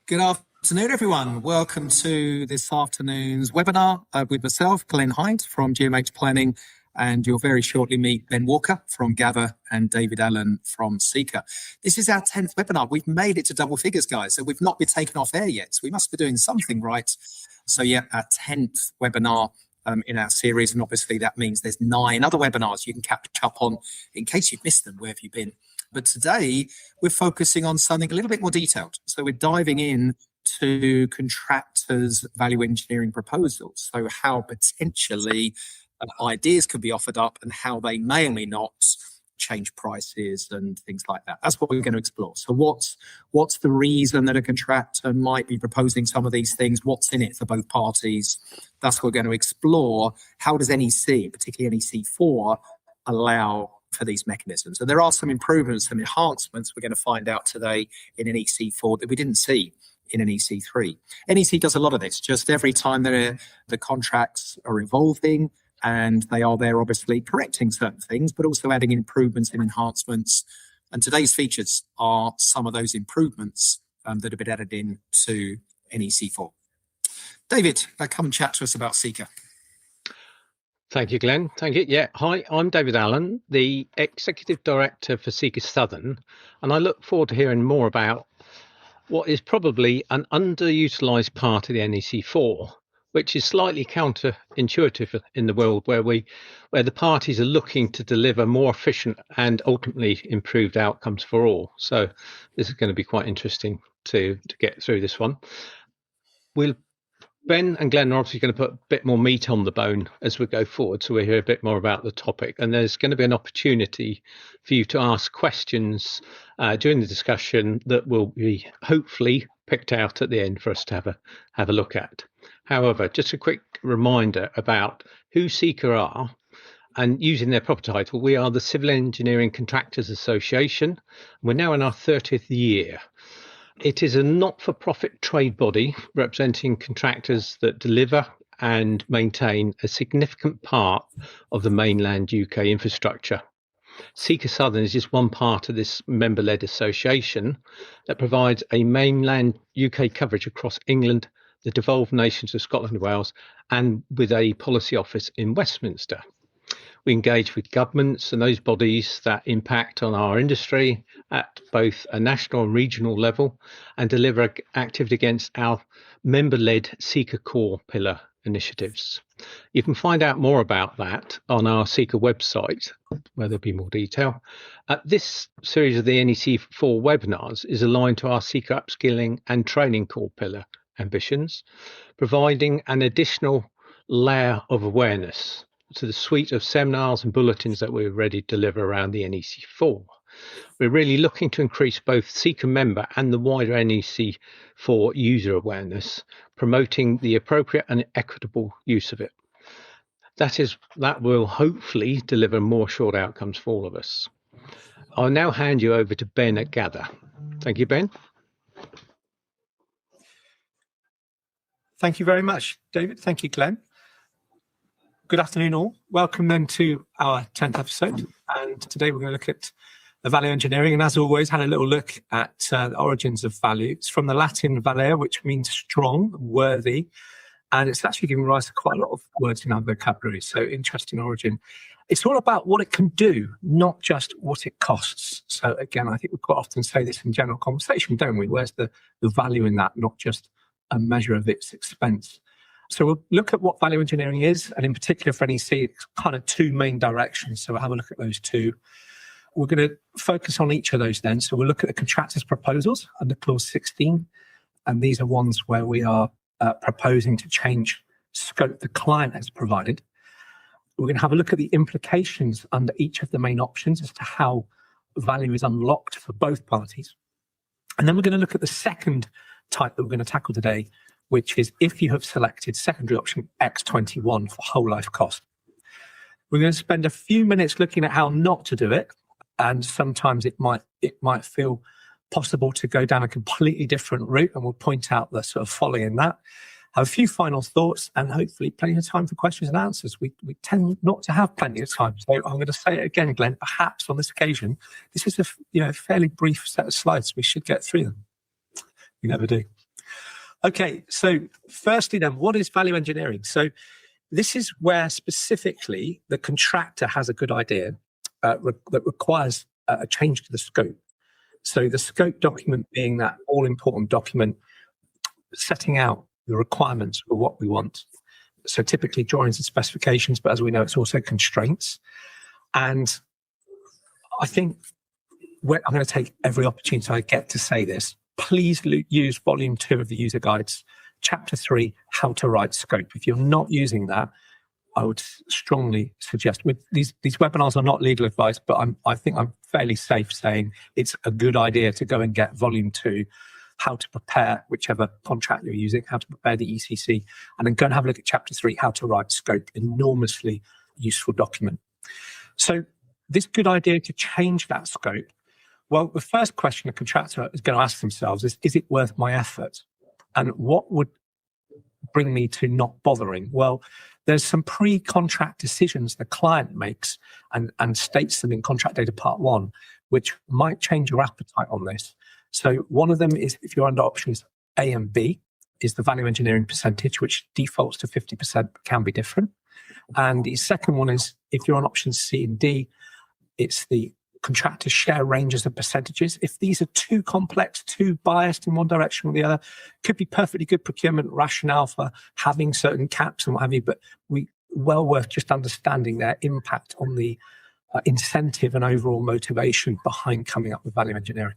Good afternoon, everyone. Welcome to this afternoon's webinar with myself, Glenn Hyde from GMH Planning, and you'll very shortly meet Ben Walker from Gather and David Allen from Seeker. This is our 10th webinar. We've made it to double figures, guys, so we've not been taken off air yet. So we must be doing something right. So yeah, our 10th webinar in our series, and obviously that means there's 9 other webinars you can catch up on in case you've missed them. Where have you been? But today we're focusing on something a little bit more detailed. So we're diving in to contractors' value engineering proposals. So how potentially ideas can be offered up and how they may or may not change prices and things like that. That's what we're going to explore. So what's the reason that a contractor might be proposing some of these things? What's in it for both parties? That's what we're going to explore. How does NEC, particularly NEC4, allow for these mechanisms? And there are some improvements, some enhancements we're going to find out today in NEC4 that we didn't see in NEC3. NEC does a lot of this. Just every time the contracts are evolving, and they are there obviously correcting certain things, but also adding improvements and enhancements. And today's features are some of those improvements that have been added in to NEC4. David, come and chat to us about Seeker. Thank you, Glenn. Thank you. Yeah, hi, I'm David Allen, the Executive Director for Seeker Southern, and I look forward to hearing more about what is probably an underutilised part of the NEC4, which is slightly counterintuitive in the world where the parties are looking to deliver more efficient and ultimately improved outcomes for all. So this is going to be quite interesting to get through this one. Ben and Glenn are obviously going to put a bit more meat on the bone as we go forward, so we'll hear a bit more about the topic. And there's going to be an opportunity for you to ask questions during the discussion that will be hopefully picked out at the end for us to have a look at. However, just a quick reminder about who Seeker are, and using their proper title, we are the Civil Engineering Contractors Association. We're now in our 30th year. It is a not-for-profit trade body representing contractors that deliver and maintain a significant part of the mainland UK infrastructure. Seeker Southern is just one part of this member-led association that provides a mainland UK coverage across England, the devolved nations of Scotland and Wales, and with a policy office in Westminster. We engage with governments and those bodies that impact on our industry at both a national and regional level, and deliver activity against our member-led Seeker Core Pillar initiatives. You can find out more about that on our Seeker website, where there'll be more detail. This series of the NEC4 webinars is aligned to our Seeker Upskilling and Training Core Pillar ambitions, providing an additional layer of awareness to the suite of seminars and bulletins that we already deliver around the NEC4. We're really looking to increase both Seeker member and the wider NEC4 user awareness, promoting the appropriate and equitable use of it. That will hopefully deliver more assured outcomes for all of us. I'll now hand you over to Ben at Gather. Thank you, Ben. Thank you very much, David. Thank you, Glenn. Good afternoon, all. Welcome then to our 10th episode. And today we're going to look at the value engineering. And as always, had a little look at the origins of value. It's from the Latin valere, which means strong, worthy. And it's actually giving rise to quite a lot of words in our vocabulary. So interesting origin. It's all about what it can do, not just what it costs. So again, I think we quite often say this in general conversation, don't we? Where's the value in that, not just a measure of its expense? So we'll look at what value engineering is, and in particular for NEC, it's kind of 2 main directions. So we'll have a look at those 2. We're going to focus on each of those then. So we'll look at the contractor's proposals under clause 16. And these are ones where we are proposing to change scope the client has provided. We're going to have a look at the implications under each of the main options as to how value is unlocked for both parties. And then we're going to look at the second type that we're going to tackle today, which is if you have selected secondary option X21 for whole life cost. We're going to spend a few minutes looking at how not to do it, and sometimes it might feel possible to go down a completely different route, and we'll point out the sort of folly in that. Have a few final thoughts, and hopefully plenty of time for questions and answers. We tend not to have plenty of time, so I'm going to say it again, Glenn. Perhaps on this occasion, this is a fairly brief set of slides. We should get through them. We never do. Okay, so firstly then, what is value engineering? So this is where specifically the contractor has a good idea that requires a change to the scope. So the scope document being that all-important document setting out the requirements for what we want. So typically drawings and specifications, but as we know, it's also constraints. And I think I'm going to take every opportunity I get to say this. Please use volume 2 of the user guides, chapter 3, how to write scope. If you're not using that, I would strongly suggest, these webinars are not legal advice, but I think I'm fairly safe saying it's a good idea to go and get volume 2, how to prepare whichever contract you're using, how to prepare the ECC, and then go and have a look at chapter 3, how to write scope. Enormously useful document. So this good idea to change that scope. Well, the first question a contractor is going to ask themselves is it worth my effort? And what would bring me to not bothering? Well, there's some pre-contract decisions the client makes and states them in contract data part 1, which might change your appetite on this. So one of them is, if you're under options A and B, is the value engineering percentage, which defaults to 50%, but can be different. And the second one is, if you're on options C and D, it's the contractor share ranges of percentages. If these are too complex, too biased in one direction or the other, could be perfectly good procurement rationale for having certain caps and what have you, but well worth just understanding their impact on the incentive and overall motivation behind coming up with value engineering.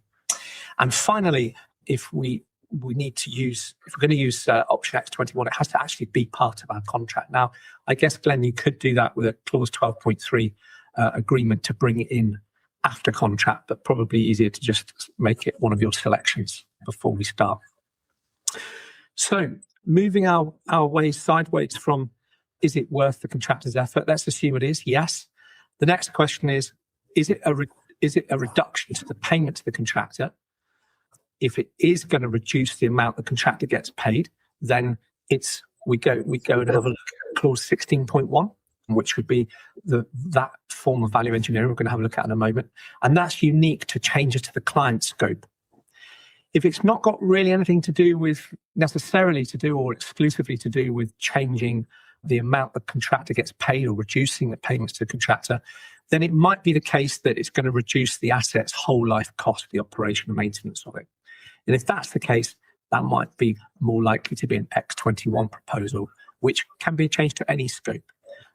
And finally, if we need to use, if we're going to use option X21, it has to actually be part of our contract. Now, I guess, Glenn, you could do that with a clause 12.3 agreement to bring it in after contract, but probably easier to just make it one of your selections before we start. So moving our way sideways from, is it worth the contractor's effort? Let's assume it is, yes. The next question is it a reduction to the payment to the contractor? If it is going to reduce the amount the contractor gets paid, then we go and have a look at clause 16.1. Which would be that form of value engineering we're going to have a look at in a moment. And that's unique to changes to the client scope. If it's not got really anything to do with necessarily to do or exclusively to do with changing the amount the contractor gets paid or reducing the payments to the contractor, then it might be the case that it's going to reduce the asset's whole life cost, the operation and maintenance of it. And if that's the case, that might be more likely to be an X21 proposal, which can be a change to any scope.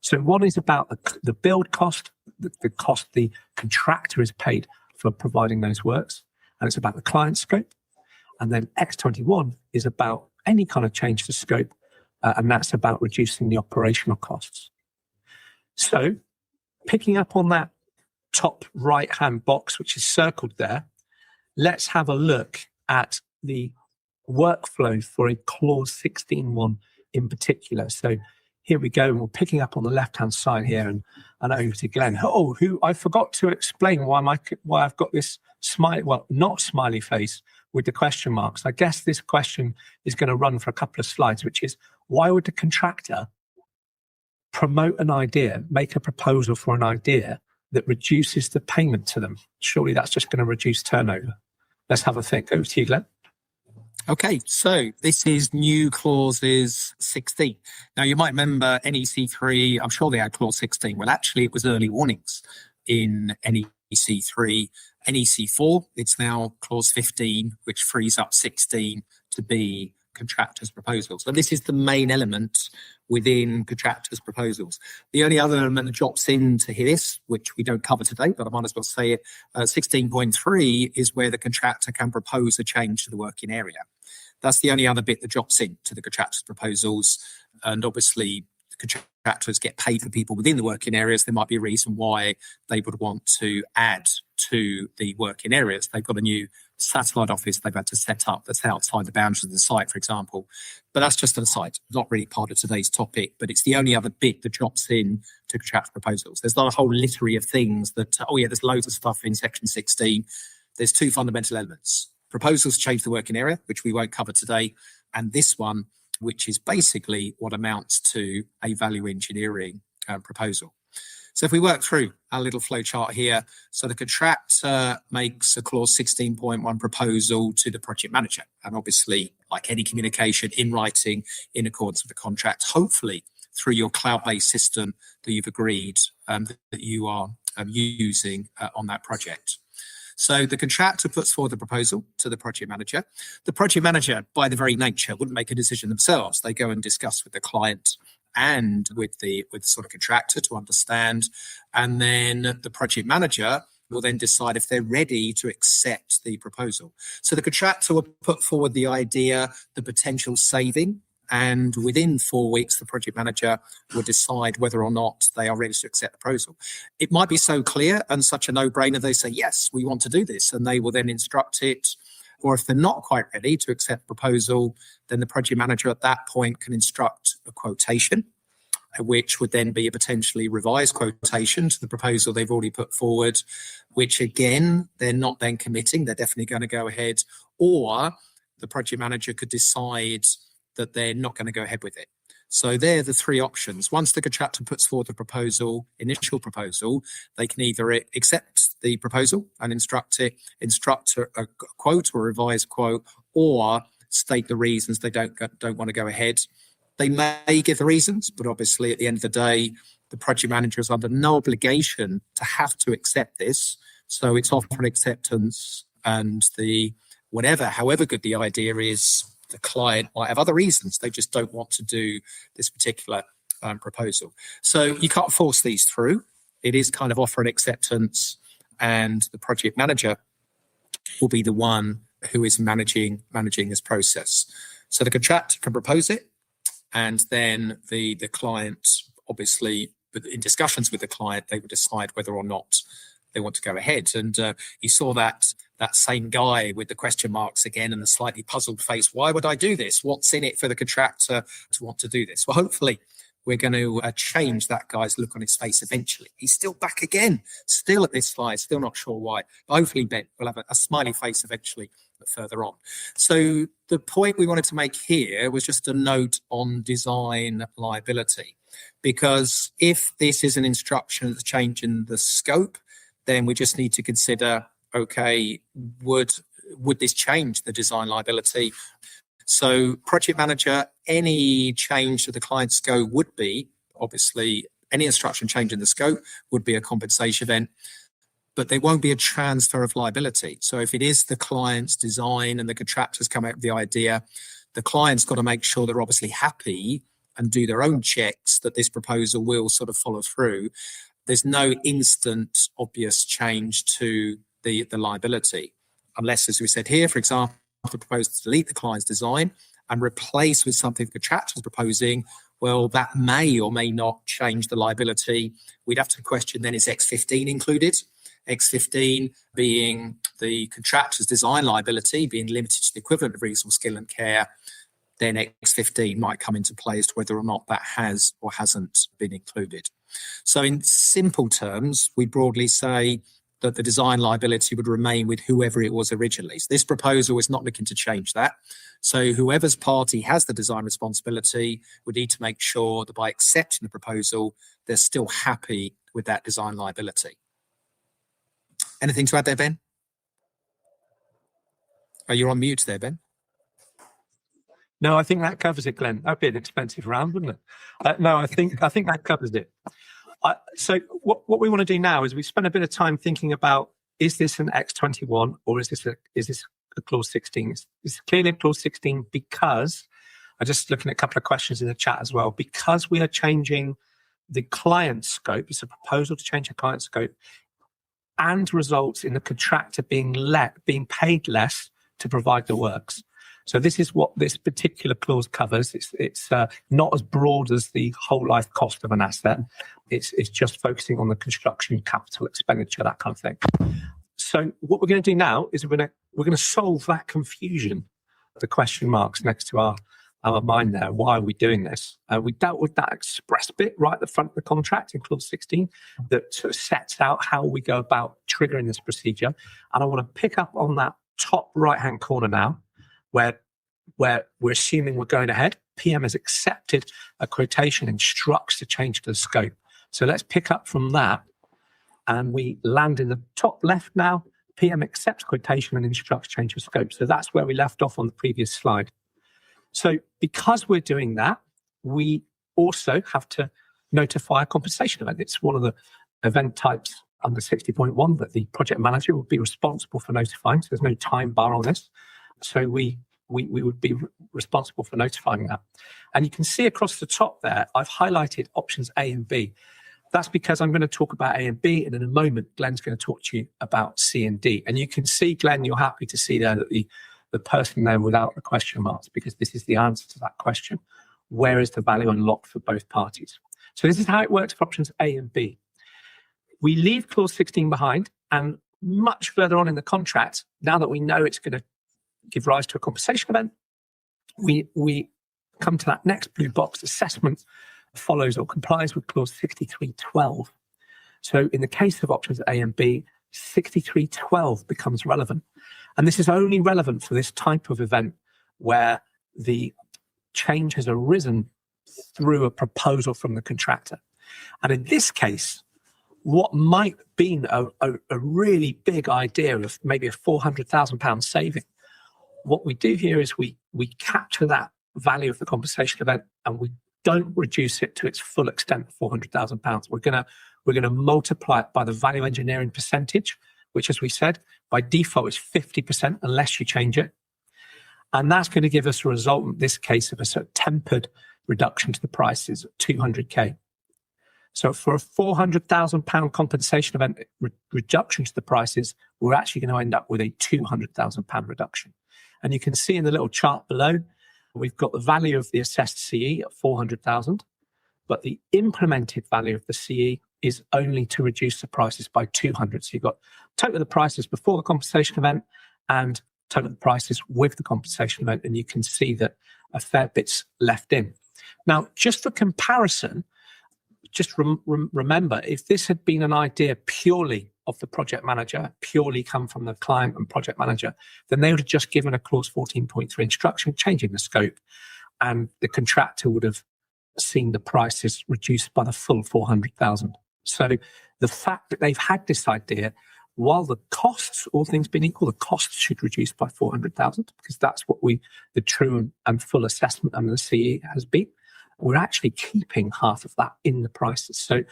So one is about the build cost, the cost the contractor is paid for providing those works, and it's about the client scope. And then X21 is about any kind of change to scope, and that's about reducing the operational costs. So picking up on that top right-hand box, which is circled there, let's have a look at the workflow for a clause 16.1 in particular. So here we go, and we're picking up on the left-hand side here, and over to Glenn. Who I forgot to explain why I've got this not smiley face with the question marks. I guess this question is going to run for a couple of slides, which is, why would the contractor promote an idea, make a proposal for an idea that reduces the payment to them? Surely that's just going to reduce turnover. Let's have a think. Over to you, Glenn. Okay, so this is new clauses 16. Now, you might remember NEC3, I'm sure they had clause 16. Well, actually, it was early warnings in NEC3. NEC4, it's now clause 15, which frees up 16 to be contractors' proposals. So this is the main element within contractors' proposals. The only other element that drops into this, which we don't cover today, but I might as well say it, 16.3 is where the contractor can propose a change to the working area. That's the only other bit that drops into the contractors' proposals. And obviously, the contractors get paid for people within the working areas. There might be a reason why they would want to add to the working areas. They've got a new satellite office they've had to set up that's outside the boundaries of the site, for example. But that's just an aside, not really part of today's topic, but it's the only other bit that drops in to contract proposals. There's not a whole litany of things that, there's loads of stuff in section 16. There's two fundamental elements. Proposals change the working area, which we won't cover today, and this one, which is basically what amounts to a value engineering proposal. So if we work through our little flow chart here, so the contractor makes a clause 16.1 proposal to the project manager. And obviously, like any communication in writing, in accordance with the contract, hopefully through your cloud-based system that you've agreed that you are using on that project. So the contractor puts forward the proposal to the project manager. The project manager, by the very nature, wouldn't make a decision themselves. They go and discuss with the client and with the sort of contractor to understand. And then the project manager will then decide if they're ready to accept the proposal. So the contractor will put forward the idea, the potential saving, and within 4 weeks, the project manager will decide whether or not they are ready to accept the proposal. It might be so clear and such a no-brainer, they say, yes, we want to do this, and they will then instruct it. Or if they're not quite ready to accept the proposal, then the project manager at that point can instruct a quotation, which would then be a potentially revised quotation to the proposal they've already put forward, which again, they're not then committing, they're definitely going to go ahead. Or the project manager could decide that they're not going to go ahead with it. So they're the three options. Once the contractor puts forward the proposal, initial proposal, they can either accept the proposal and instruct a quote or a revised quote, or state the reasons they don't want to go ahead. They may give the reasons, but obviously at the end of the day, the project manager is under no obligation to have to accept this. So it's often acceptance, and however good the idea is, the client might have other reasons. They just don't want to do this particular proposal. So you can't force these through. It is kind of offer and acceptance, and the project manager will be the one who is managing this process. So the contractor can propose it, and then the client, obviously, in discussions with the client, they will decide whether or not they want to go ahead. And you saw that same guy with the question marks again and the slightly puzzled face. Why would I do this? What's in it for the contractor to want to do this? Well, hopefully we're going to change that guy's look on his face eventually. He's still back again, still at this slide, still not sure why. But hopefully Ben will have a smiley face eventually further on. So the point we wanted to make here was just a note on design liability, because if this is an instruction that's changing the scope, then we just need to consider, okay, would this change the design liability? So project manager, any change to the client scope would be, obviously, any instruction change in the scope would be a compensation event, but there won't be a transfer of liability. So if it is the client's design and the contractors come out with the idea, the client's got to make sure they're obviously happy and do their own checks that this proposal will sort of follow through. There's no instant obvious change to the liability, unless, as we said here, for example, the proposal to delete the client's design and replace with something the contractor is proposing, well, that may or may not change the liability. We'd have to question then, is X15 included? X15 being the contractor's design liability, being limited to the equivalent of reasonable skill and care, then X15 might come into play as to whether or not that has or hasn't been included. So in simple terms, we broadly say that the design liability would remain with whoever it was originally. So this proposal is not looking to change that. So whoever's party has the design responsibility would need to make sure that by accepting the proposal, they're still happy with that design liability. Anything to add there, Ben? Oh, you're on mute there, Ben. No, I think that covers it, Glenn. That'd be an expensive round, wouldn't it? No, I think that covers it. So what we want to do now is we spend a bit of time thinking about, is this an X21 or is this a clause 16? It's clearly a clause 16 because, I'm just looking at a couple of questions in the chat as well, because we are changing the client scope. It's a proposal to change the client scope and results in the contractor being paid less to provide the works. So this is what this particular clause covers. It's not as broad as the whole life cost of an asset. It's just focusing on the construction capital expenditure, that kind of thing. So what we're going to do now is we're going to solve that confusion, the question marks next to our mind there. Why are we doing this? We dealt with that express bit right at the front of the contract in clause 16 that sort of sets out how we go about triggering this procedure. And I want to pick up on that top right-hand corner now, where we're assuming we're going ahead. PM has accepted a quotation, instructs to change the scope. So let's pick up from that, and we land in the top left now. PM accepts quotation and instructs change of scope. So that's where we left off on the previous slide. So because we're doing that, we also have to notify a compensation event. It's one of the event types under 60.1 that the project manager would be responsible for notifying. So there's no time bar on this. So we would be responsible for notifying that. And you can see across the top there, I've highlighted options A and B. That's because I'm going to talk about A and B, and in a moment, Glenn's going to talk to you about C and D. And you can see, Glenn, you're happy to see there that the person there without the question marks, because this is the answer to that question. Where is the value unlocked for both parties? So this is how it works for options A and B. We leave clause 16 behind, and much further on in the contract, now that we know it's going to give rise to a compensation event, we come to that next blue box. Assessment follows or complies with clause 63.12. So in the case of options A and B, 63.12 becomes relevant. And this is only relevant for this type of event where the change has arisen through a proposal from the contractor. And in this case, what might have been a really big idea of maybe a £400,000 saving, what we do here is we capture that value of the compensation event and we don't reduce it to its full extent of £400,000. We're gonna multiply it by the value engineering percentage, which, as we said, by default is 50% unless you change it. And that's going to give us a result in this case of a sort of tempered reduction to the prices of 200k. So for a £400,000 compensation event reduction to the prices, we're actually going to end up with a £200,000 reduction. And you can see in the little chart below, we've got the value of the assessed CE at 400,000, but the implemented value of the CE is only to reduce the prices by 200. So you've got total of the prices before the compensation event and total of the prices with the compensation event, and you can see that a fair bit's left in. Now, just for comparison, just remember, if this had been an idea purely of the project manager, purely come from the client and project manager, then they would have just given a clause 14.3 instruction, changing the scope, and the contractor would have seen the prices reduced by the full 400,000. So the fact that they've had this idea, while the costs, all things being equal, the costs should reduce by 400,000, because that's what the true and full assessment under the CE has been. We're actually keeping half of that in the prices. So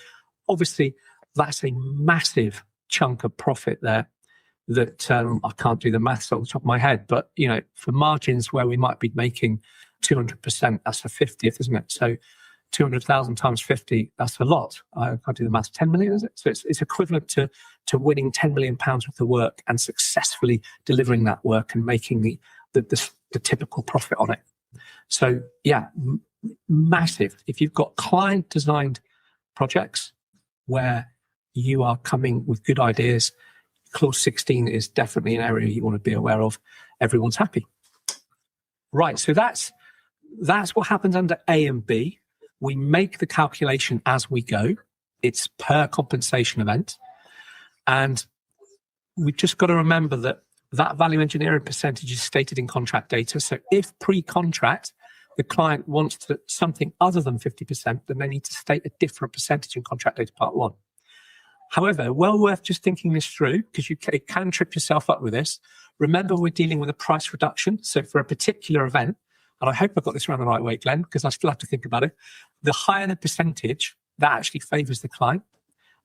obviously that's a massive chunk of profit there that I can't do the maths off the top of my head, but for margins where we might be making 200%, that's a 50th, isn't it? So 200,000 times 50, that's a lot. I can't do the maths. 10 million, is it? So it's equivalent to winning £10 million worth of work and successfully delivering that work and making the typical profit on it. So yeah, massive. If you've got client designed projects where you are coming with good ideas, clause 16 is definitely an area you want to be aware of. Everyone's happy. Right, so that's what happens under A and B. We make the calculation as we go. It's per compensation event. And we've just got to remember that value engineering percentage is stated in contract data. So if pre-contract, the client wants something other than 50%, then they need to state a different percentage in contract data part 1. However, well worth just thinking this through, because you can trip yourself up with this. Remember, we're dealing with a price reduction. So for a particular event, and I hope I've got this around the right way, Glenn, because I still have to think about it. The higher the percentage, that actually favours the client.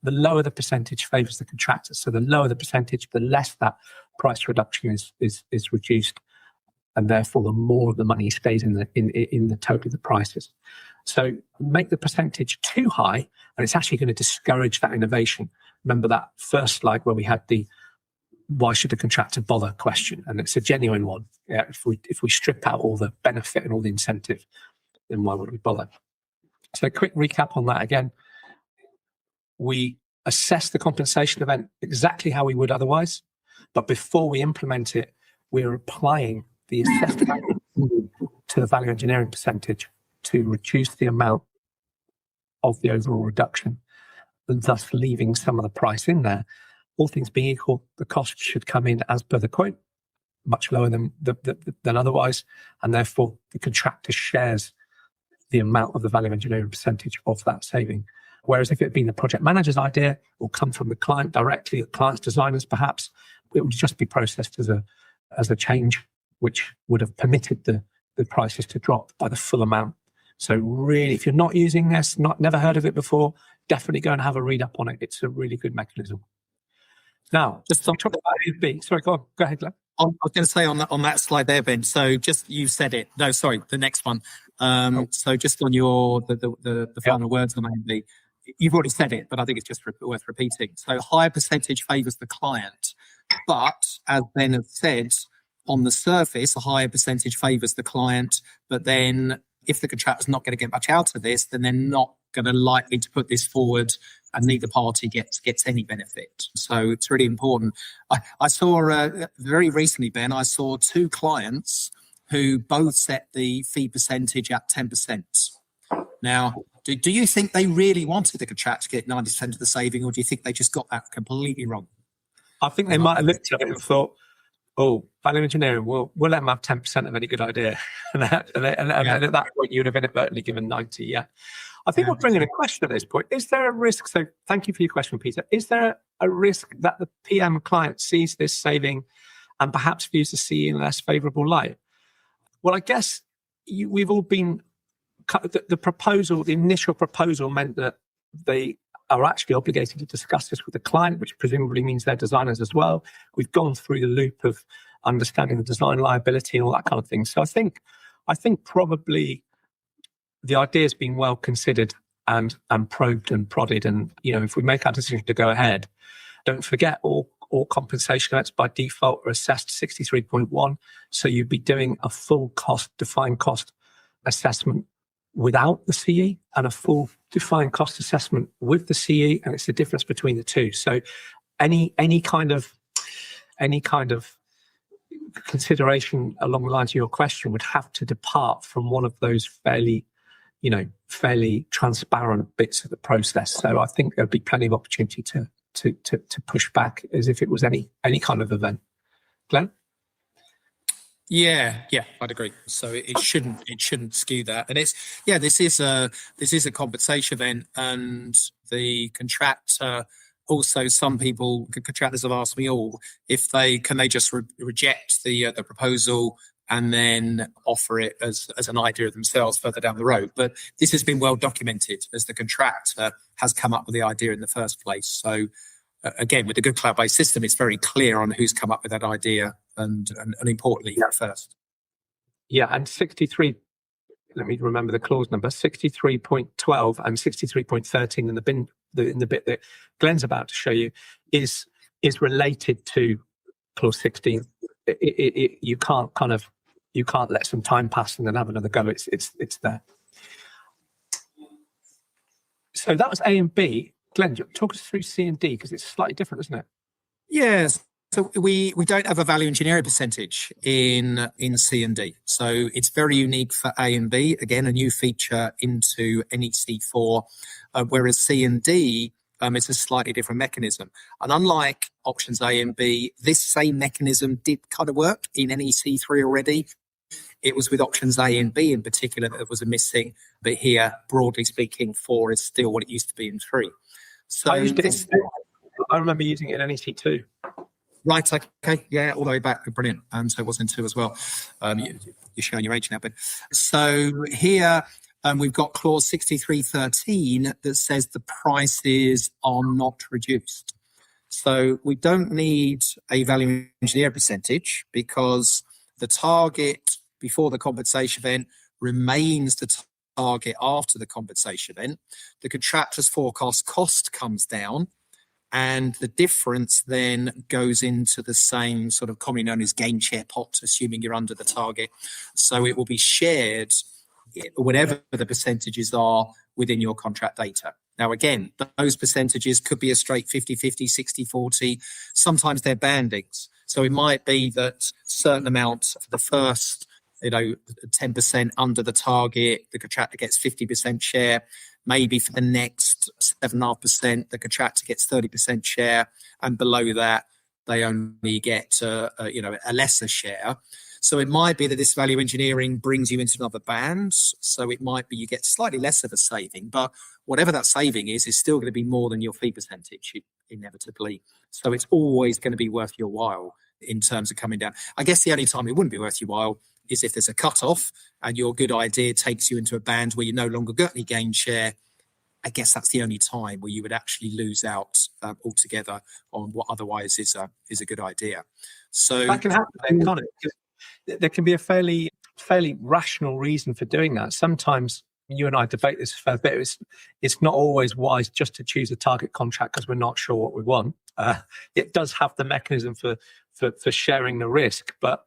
The lower the percentage favours the contractor. So the lower the percentage, the less that price reduction is reduced, and therefore the more of the money stays in the total of the prices. So make the percentage too high, and it's actually going to discourage that innovation. Remember that first slide where we had the why should the contractor bother question, and it's a genuine one. Yeah, if we strip out all the benefit and all the incentive, then why would we bother? So a quick recap on that again. We assess the compensation event exactly how we would otherwise, but before we implement it, we're applying the assessed value to the value engineering percentage to reduce the amount of the overall reduction, and thus leaving some of the price in there. All things being equal, the cost should come in as per the quote, much lower than otherwise, and therefore the contractor shares the amount of the value engineering percentage of that saving. Whereas if it had been the project manager's idea or come from the client directly, the client's designers perhaps, it would just be processed as a change, which would have permitted the prices to drop by the full amount. So really, if you're not using this, never heard of it before, definitely go and have a read up on it. It's a really good mechanism. Now, just talk about A&B. Sorry, go ahead, Glenn. I was going to say on that slide there, Ben. So just you said it. No, sorry, the next one. So just on your the final words on A&B, you've already said it, but I think it's just worth repeating. So higher percentage favours the client, but as Ben has said, on the surface, a higher percentage favours the client, but then if the contractor's not going to get much out of this, then they're not going to likely to put this forward, and neither party gets any benefit. So it's really important. I saw very recently, Ben, I saw two clients who both set the fee percentage at 10%. Now, do you think they really wanted the contractor to get 90% of the saving, or do you think they just got that completely wrong? I think they might have looked at it and thought, oh, value engineering, we'll let them have 10% of any good idea. and at that point, you'd have inadvertently given 90, yeah. I think we're bringing a question at this point. Is there a risk? So thank you for your question, Peter. Is there a risk that the PM client sees this saving and perhaps views the CE in a less favourable light? Well, I guess we've all been, the initial proposal meant that they are actually obligated to discuss this with the client, which presumably means their designers as well. We've gone through the loop of understanding the design liability and all that kind of thing. So I think probably the idea has been well considered and probed and prodded. And, if we make our decision to go ahead, don't forget all compensation rates by default are assessed 63.1. So you'd be doing a full defined cost assessment without the CE and a full defined cost assessment with the CE. And it's the difference between the two. So any kind of consideration along the lines of your question would have to depart from one of those fairly transparent bits of the process. So I think there'd be plenty of opportunity to push back as if it was any kind of event. Glenn? Yeah, I'd agree. So it shouldn't skew that. And this is a compensation event, and the contractor. Also, some contractors have asked me, if they just reject the proposal and then offer it as an idea themselves further down the road. But this has been well documented as the contractor has come up with the idea in the first place. So again, with a good cloud-based system, it's very clear on who's come up with that idea and importantly first. Yeah, and 63. Let me remember the clause number: 63.12 and 63.13 in the bit that Glenn's about to show you is related to clause 16. You can't let some time pass and then have another go. It's there. So that was A and B. Glenn, talk us through C and D, because it's slightly different, isn't it? Yes. So we don't have a value engineering percentage in C and D. So it's very unique for A and B. Again, a new feature into NEC4, whereas C and D, it's a slightly different mechanism. And unlike options A and B, this same mechanism did kind of work in NEC3 already. It was with options A and B in particular that was a missing, but here, broadly speaking, 4 is still what it used to be in 3. So I remember using it in NEC2. Right, okay, yeah, all the way back, brilliant. And so it was in 2 as well. You're showing your age now, Ben. So here we've got clause 63.13 that says the prices are not reduced. So we don't need a value engineer percentage because the target before the compensation event remains the target after the compensation event. The contractor's forecast cost comes down, and the difference then goes into the same sort of commonly known as gain share pot, assuming you're under the target. So it will be shared, whatever the percentages are within your contract data. Now, again, those percentages could be a straight 50-50, 60-40. Sometimes they're bandings. So it might be that a certain amount for the first, 10% under the target, the contractor gets 50% share. Maybe for the next 7.5%, the contractor gets 30% share. And below that, they only get a lesser share. So it might be that this value engineering brings you into another band. So it might be you get slightly less of a saving, but whatever that saving is still going to be more than your fee percentage, inevitably. So it's always going to be worth your while in terms of coming down. I guess the only time it wouldn't be worth your while is if there's a cut-off and your good idea takes you into a band where you no longer got any gain share. I guess that's the only time where you would actually lose out altogether on what otherwise is a good idea. So that can happen, can't it? There can be a fairly rational reason for doing that. Sometimes you and I debate this a fair bit. It's not always wise just to choose a target contract because we're not sure what we want. It does have the mechanism for sharing the risk, but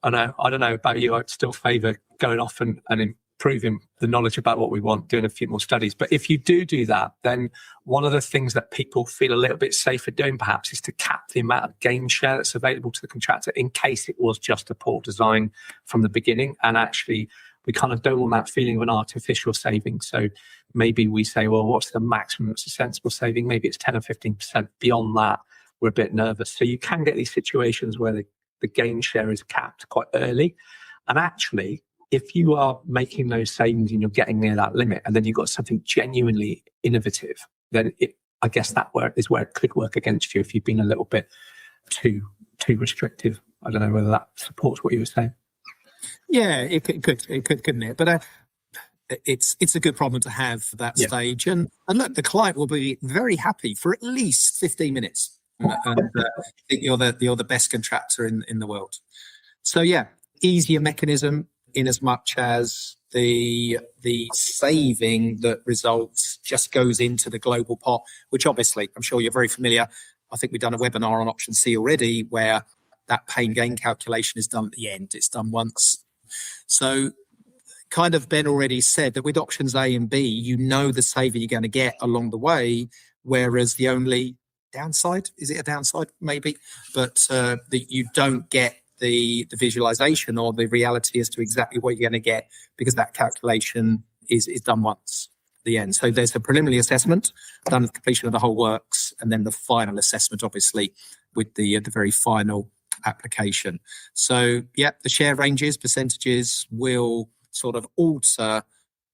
I don't know about you. I'd still favour going off and improving the knowledge about what we want, doing a few more studies. But if you do that, then one of the things that people feel a little bit safer doing perhaps is to cap the amount of gain share that's available to the contractor in case it was just a poor design from the beginning. And actually, we kind of don't want that feeling of an artificial saving. So maybe we say, well, what's the maximum that's a sensible saving? Maybe it's 10 or 15%. Beyond that, we're a bit nervous. So you can get these situations where the gain share is capped quite early. And actually, if you are making those savings and you're getting near that limit, and then you've got something genuinely innovative, then I guess that is where it could work against you if you've been a little bit too restrictive. I don't know whether that supports what you were saying. Yeah, it could, couldn't it? But it's a good problem to have for that stage. And look, the client will be very happy for at least 15 minutes. And think you're the best contractor in the world. So yeah, easier mechanism in as much as the saving that results just goes into the global pot, which obviously I'm sure you're very familiar. I think we've done a webinar on option C already where that pain gain calculation is done at the end. It's done once. So kind of Ben already said that with options A and B, you know the saving you're going to get along the way, whereas the only downside, is it a downside? Maybe, but that you don't get the visualization or the reality as to exactly what you're going to get because that calculation is done once at the end. So there's a preliminary assessment done at the completion of the whole works, and then the final assessment, obviously, with the very final application. So yeah, the share ranges, percentages will sort of alter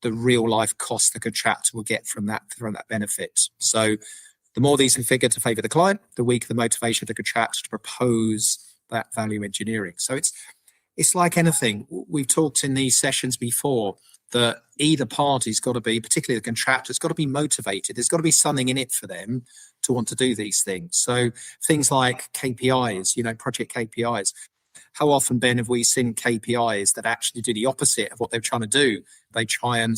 the real life cost the contractor will get from that benefit. So the more these configured to favour the client, the weaker the motivation of the contractor to propose that value engineering. So it's like anything. We've talked in these sessions before that either party's got to be, particularly the contractor's got to be motivated. There's got to be something in it for them to want to do these things. So things like KPIs, project KPIs. How often, Ben, have we seen KPIs that actually do the opposite of what they're trying to do? They try and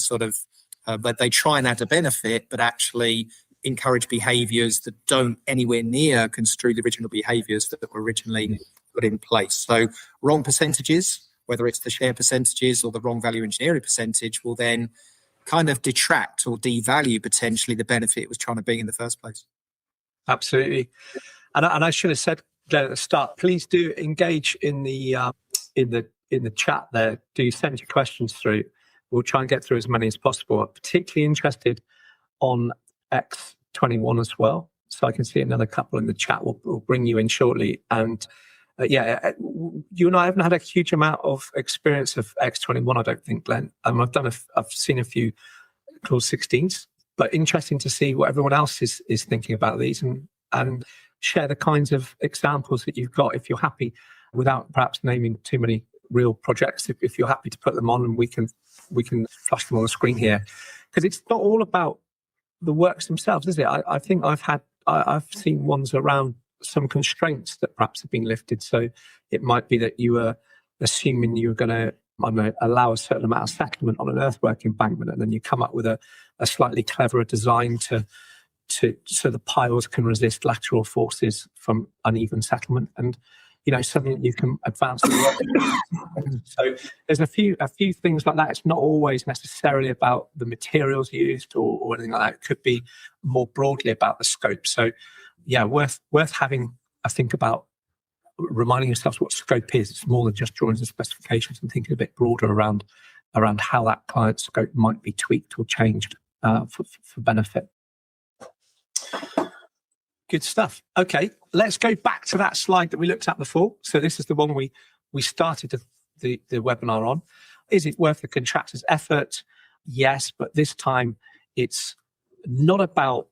add a benefit, but actually encourage behaviours that don't anywhere near construe the original behaviours that were originally put in place. So wrong percentages, whether it's the share percentages or the wrong value engineering percentage, will then kind of detract or devalue potentially the benefit it was trying to bring in the first place. Absolutely. And I should have said at the start, please do engage in the chat there. Do send your questions through. We'll try and get through as many as possible. I'm particularly interested on X21 as well. So I can see another couple in the chat. We'll bring you in shortly. And you and I haven't had a huge amount of experience of X21, I don't think, Glenn. I've seen a few Clause 16s, but interesting to see what everyone else is thinking about these and share the kinds of examples that you've got if you're happy, without perhaps naming too many real projects. If you're happy to put them on, and we can flash them on the screen here, because it's not all about the works themselves, is it? I think I've seen ones around some constraints that perhaps have been lifted. So it might be that you were assuming you were going to allow a certain amount of settlement on an earthwork embankment, and then you come up with a slightly cleverer design so the piles can resist lateral forces from uneven settlement, and suddenly you can advance the work. So there's a few things like that. It's not always necessarily about the materials used or anything like that. It could be more broadly about the scope. So yeah, worth having a think about reminding yourselves what scope is. It's more than just drawings and specifications, and thinking a bit broader around how that client scope might be tweaked or changed for benefit. Good stuff. Okay, let's go back to that slide that we looked at before. So this is the one we started the webinar on. Is it worth the contractor's effort? Yes, but this time it's not about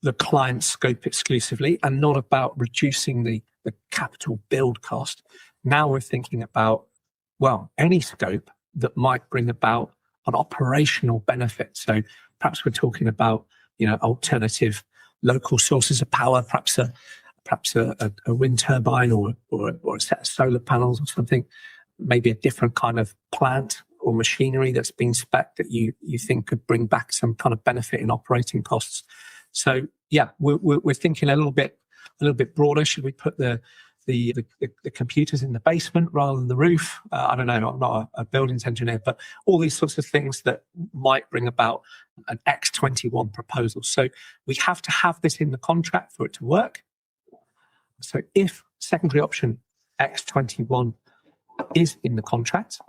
the client scope exclusively and not about reducing the capital build cost. Now we're thinking about, well, any scope that might bring about an operational benefit. So perhaps we're talking about, alternative local sources of power, perhaps a wind turbine or a set of solar panels or something, maybe a different kind of plant or machinery that's been spec'd that you think could bring back some kind of benefit in operating costs. So yeah, we're thinking a little bit broader. Should we put the computers in the basement rather than the roof? I don't know. I'm not a buildings engineer, but all these sorts of things that might bring about an X21 proposal. So we have to have this in the contract for it to work. So if secondary option X21 is in the contract,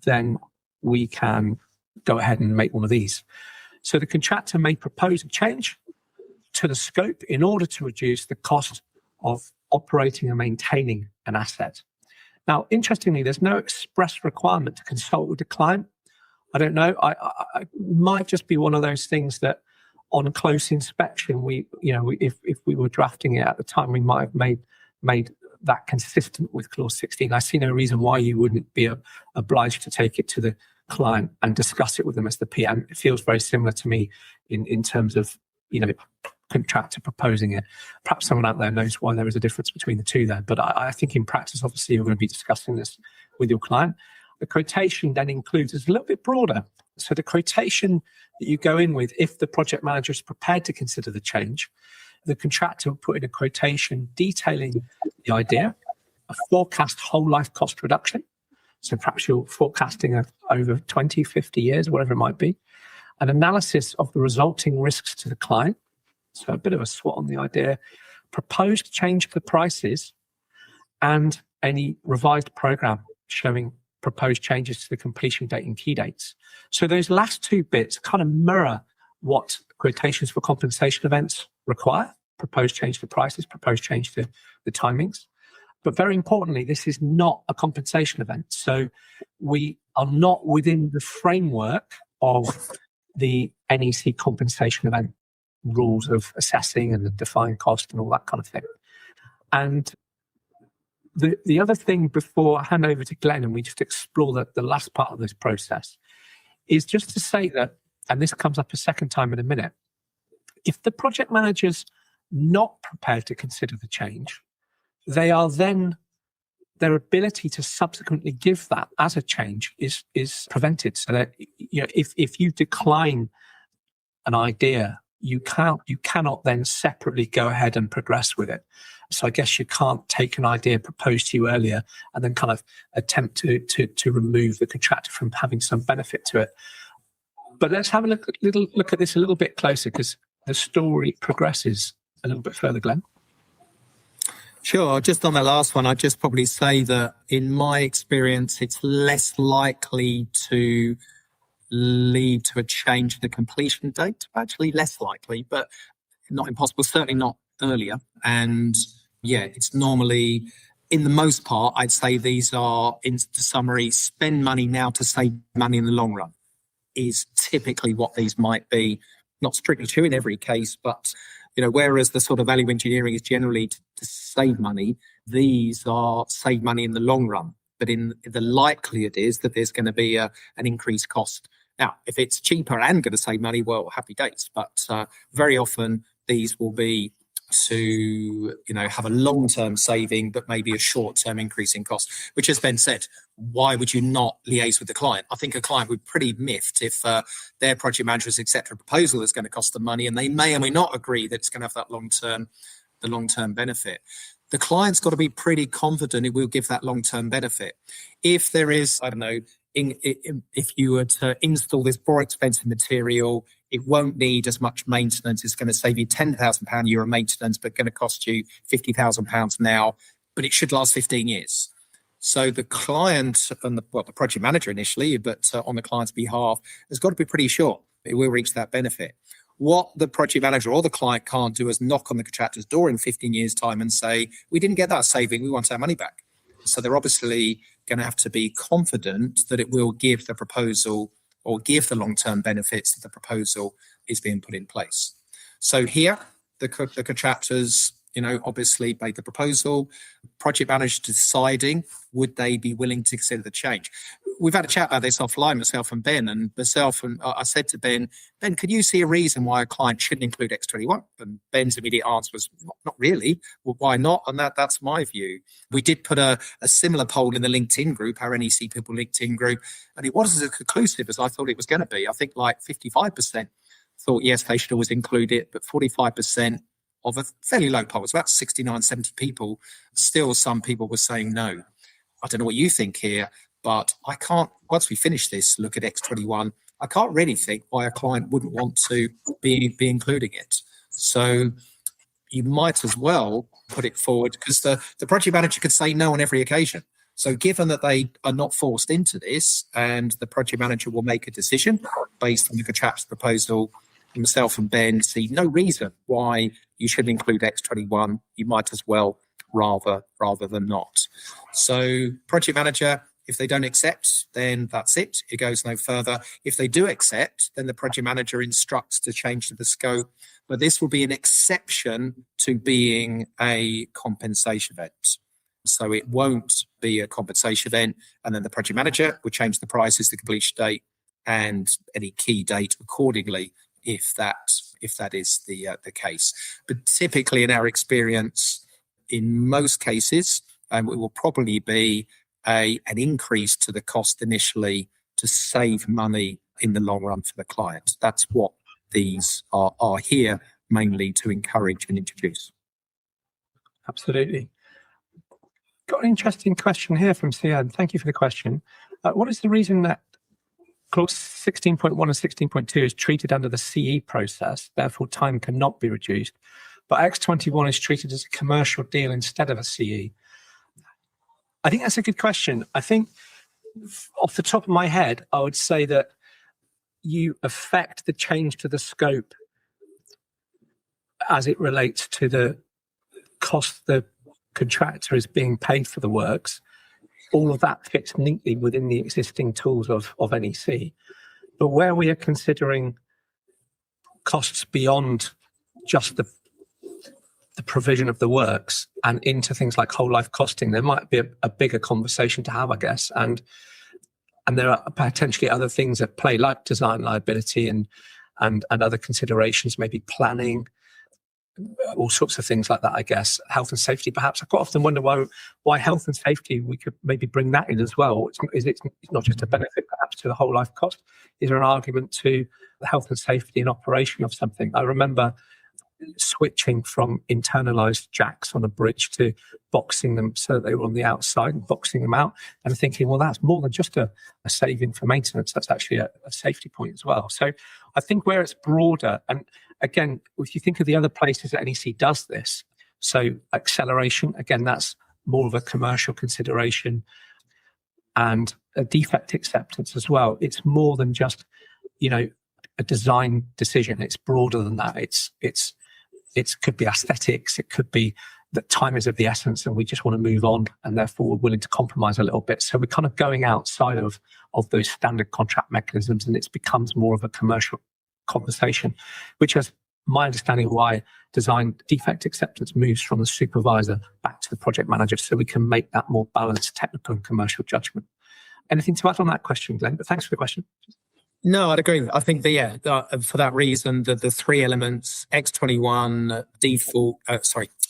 then we can go ahead and make one of these. So the contractor may propose a change to the scope in order to reduce the cost of operating and maintaining an asset. Now, interestingly, there's no express requirement to consult with the client. I don't know. I might just be one of those things that on close inspection, if we were drafting it at the time, we might have made that consistent with clause 16. I see no reason why you wouldn't be obliged to take it to the client and discuss it with them as the PM. It feels very similar to me in terms of, contractor proposing it. Perhaps someone out there knows why there is a difference between the two there. But I think in practice, obviously, you're going to be discussing this with your client. The quotation then includes, it's a little bit broader. So the quotation that you go in with, if the project manager is prepared to consider the change, the contractor will put in a quotation detailing the idea, a forecast whole life cost reduction. So perhaps you're forecasting over 20, 50 years, whatever it might be, an analysis of the resulting risks to the client. So a bit of a SWOT on the idea, proposed change to the prices, and any revised program showing proposed changes to the completion date and key dates. So those last two bits kind of mirror what quotations for compensation events require: proposed change to prices, proposed change to the timings. But very importantly, this is not a compensation event. So we are not within the framework of the NEC compensation event rules of assessing and the defined cost and all that kind of thing. And the other thing before I hand over to Glenn and we just explore the last part of this process is just to say that, and this comes up a second time in a minute, if the project manager's not prepared to consider the change, they are then, their ability to subsequently give that as a change is prevented. So that if you decline an idea, you cannot then separately go ahead and progress with it. So I guess you can't take an idea proposed to you earlier and then kind of attempt to remove the contractor from having some benefit to it. But let's have a look at this a little bit closer, because the story progresses a little bit further, Glenn. Sure. Just on the last one, I'd just probably say that in my experience, it's less likely to lead to a change in the completion date. Actually, less likely, but not impossible. Certainly not earlier. And yeah, it's normally, in the most part, I'd say these are, in the summary, spend money now to save money in the long run is typically what these might be. Not strictly true in every case, but whereas the sort of value engineering is generally to save money, these are save money in the long run. But in the likelihood is that there's going to be an increased cost. Now, if it's cheaper and going to save money, well, happy days. But very often these will be to have a long-term saving, but maybe a short-term increase in cost. Which, as Ben said, why would you not liaise with the client? I think a client would be pretty miffed if their project manager has accepted a proposal that's going to cost them money, and they may or may not agree that it's going to have that long-term benefit. The client's got to be pretty confident it will give that long-term benefit. If there is, I don't know, if you were to install this more expensive material, it won't need as much maintenance. It's going to save you £10,000 a year of maintenance, but going to cost you £50,000 now, but it should last 15 years. So the client and the project manager initially, but on the client's behalf, has got to be pretty sure it will reach that benefit. What the project manager or the client can't do is knock on the contractor's door in 15 years' time and say, we didn't get that saving, we want our money back. So they're obviously going to have to be confident that it will give the proposal or give the long-term benefits that the proposal is being put in place. So here, the contractors, obviously made the proposal. Project manager deciding, would they be willing to consider the change? We've had a chat about this offline, myself and I said to Ben, could you see a reason why a client shouldn't include X21? And Ben's immediate answer was, not really. Well, why not? And that's my view. We did put a similar poll in the LinkedIn group, our NEC People LinkedIn group, and it wasn't as conclusive as I thought it was going to be. I think like 55% thought, yes, they should always include it, but 45% of a fairly low poll, it's about 69, 70 people, still some people were saying no. I don't know what you think here, but I can't, once we finish this, look at X21, I can't really think why a client wouldn't want to be including it. So you might as well put it forward, because the project manager could say no on every occasion. So given that they are not forced into this, and the project manager will make a decision based on the contractor's proposal, myself and Ben see no reason why you should include X21. You might as well rather than not. So project manager, if they don't accept, then that's it. It goes no further. If they do accept, then the project manager instructs to change the scope. But this will be an exception to being a compensation event. So it won't be a compensation event. And then the project manager will change the prices, the completion date, and any key date accordingly, if that is the case. But typically in our experience, in most cases, it will probably be an increase to the cost initially to save money in the long run for the client. That's what these are here mainly to encourage and introduce. Absolutely. Got an interesting question here from Sian. Thank you for the question. What is the reason that Clause 16.1 and 16.2 is treated under the CE process, therefore time cannot be reduced, but X21 is treated as a commercial deal instead of a CE? I think that's a good question. I think off the top of my head, I would say that you affect the change to the scope as it relates to the cost the contractor is being paid for the works. All of that fits neatly within the existing tools of NEC. But where we are considering costs beyond just the provision of the works and into things like whole life costing, there might be a bigger conversation to have, I guess. And there are potentially other things at play, like design liability and other considerations, maybe planning, all sorts of things like that, I guess. Health and safety, perhaps. I quite often wonder why health and safety, we could maybe bring that in as well. It's not just a benefit perhaps to the whole life cost. Is there an argument to the health and safety and operation of something? I remember switching from internalized jacks on a bridge to boxing them so that they were on the outside and boxing them out, and thinking, well, that's more than just a saving for maintenance. That's actually a safety point as well. So I think where it's broader, and again, if you think of the other places that NEC does this, so acceleration, again, that's more of a commercial consideration, and a defect acceptance as well. It's more than just, a design decision. It's broader than that. It could be aesthetics. It could be that time is of the essence and we just want to move on, and therefore we're willing to compromise a little bit. So we're kind of going outside of those standard contract mechanisms, and it becomes more of a commercial conversation, which is my understanding why design defect acceptance moves from the supervisor back to the project manager, so we can make that more balanced technical and commercial judgment. Anything to add on that question, Glenn? But thanks for the question. No, I'd agree. I think for that reason, the three elements, X21,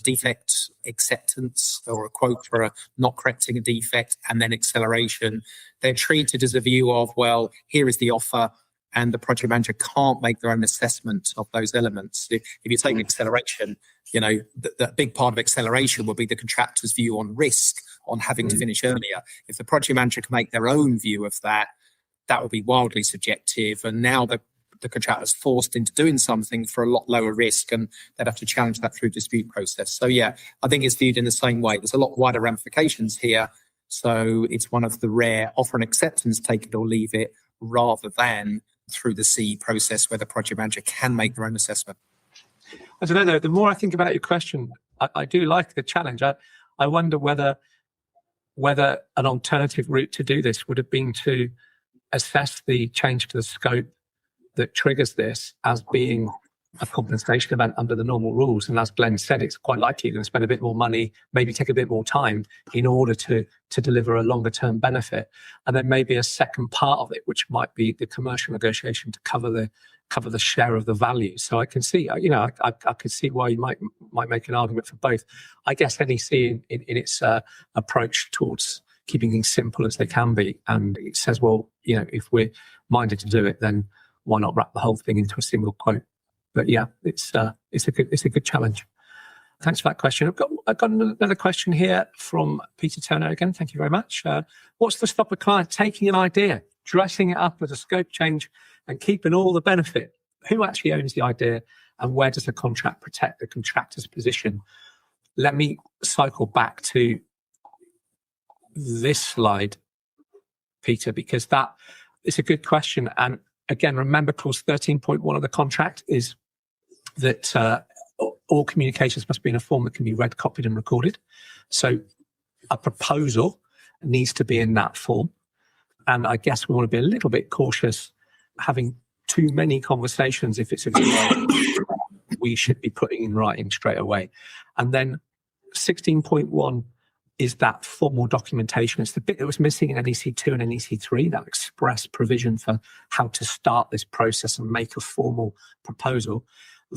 defect acceptance, or a quote for not correcting a defect, and then acceleration, they're treated as a view of, well, here is the offer, and the project manager can't make their own assessment of those elements. If you take acceleration, the big part of acceleration will be the contractor's view on risk, on having to finish earlier. If the project manager can make their own view of that, that would be wildly subjective. And now the contractor's forced into doing something for a lot lower risk, and they'd have to challenge that through dispute process. So yeah, I think it's viewed in the same way. There's a lot wider ramifications here. So it's one of the rare offer and acceptance, take it or leave it, rather than through the CE process where the project manager can make their own assessment. I don't know, though, the more I think about your question, I do like the challenge. I wonder whether an alternative route to do this would have been to assess the change to the scope that triggers this as being a compensation event under the normal rules. And as Glenn said, it's quite likely you're going to spend a bit more money, maybe take a bit more time in order to deliver a longer term benefit. And then maybe a second part of it, which might be the commercial negotiation to cover the share of the value. So I can see, I could see why you might make an argument for both. I guess NEC in its approach towards keeping things simple as they can be, and it says, well, if we're minded to do it, then why not wrap the whole thing into a single quote? But yeah, it's a good challenge. Thanks for that question. I've got another question here from Peter Turner again. Thank you very much. What's to stop a client taking an idea, dressing it up as a scope change, and keeping all the benefit? Who actually owns the idea, and where does the contract protect the contractor's position? Let me cycle back to this slide, Peter, because that is a good question. And again, remember clause 13.1 of the contract is that all communications must be in a form that can be read, copied and recorded. So a proposal needs to be in that form. And I guess we want to be a little bit cautious having too many conversations. If it's a good idea, we should be putting in writing straight away. And then 16.1 is that formal documentation. It's the bit that was missing in NEC2 and NEC3, that express provision for how to start this process and make a formal proposal.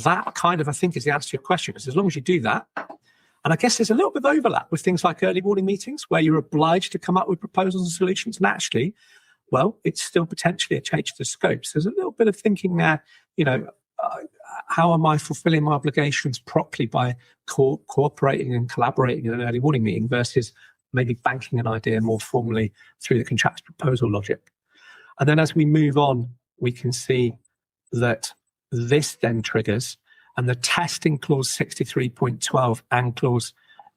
That kind of, I think, is the answer to your question, because as long as you do that, and I guess there's a little bit of overlap with things like early warning meetings where you're obliged to come up with proposals and solutions. And actually, well, it's still potentially a change to the scope. So there's a little bit of thinking there, how am I fulfilling my obligations properly by cooperating and collaborating in an early warning meeting versus maybe banking an idea more formally through the contractor's proposal logic. And then as we move on, we can see that this then triggers, and the testing clause 63.12 and clause